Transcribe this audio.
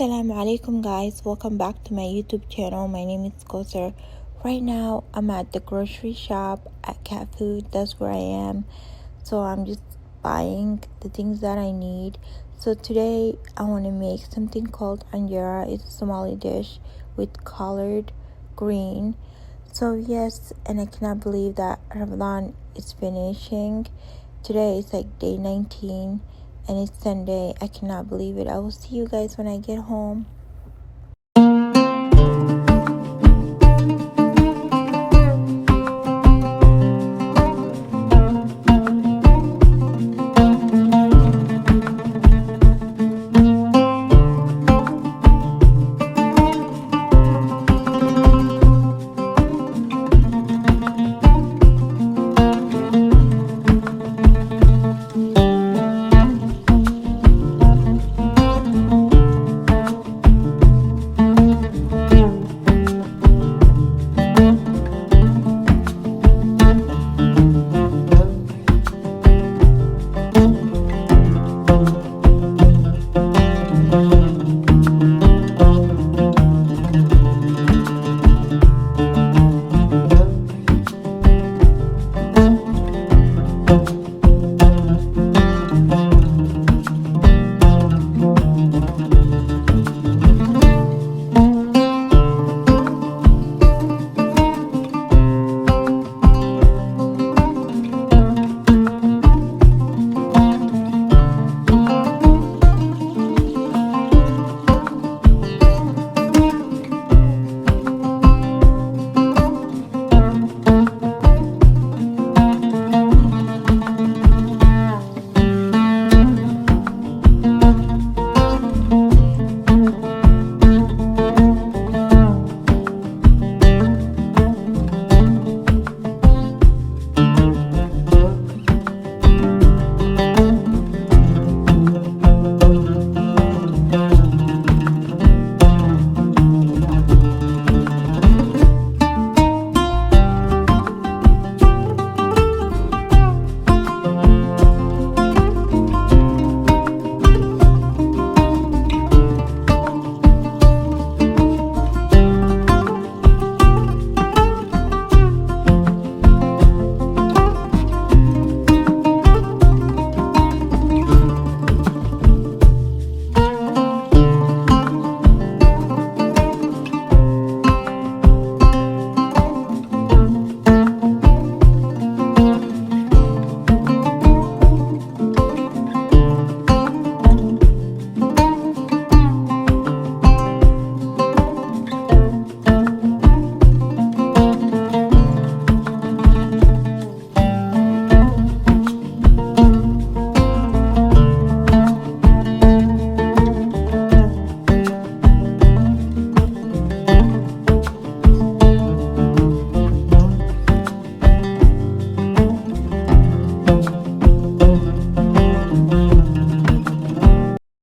Assalamu alaikum guys, welcome back to my YouTube channel. My name is Koser. Right now I'm at the grocery shop at Cat Food. That's where I am. So I'm just buying the things that I need. So today I want to make something called canjeero. It's a Somali dish with colored green. So yes, and I cannot believe that Ramadan is finishing. Today is like day 19 and it's Sunday. I cannot believe it. I will see you guys when I get home.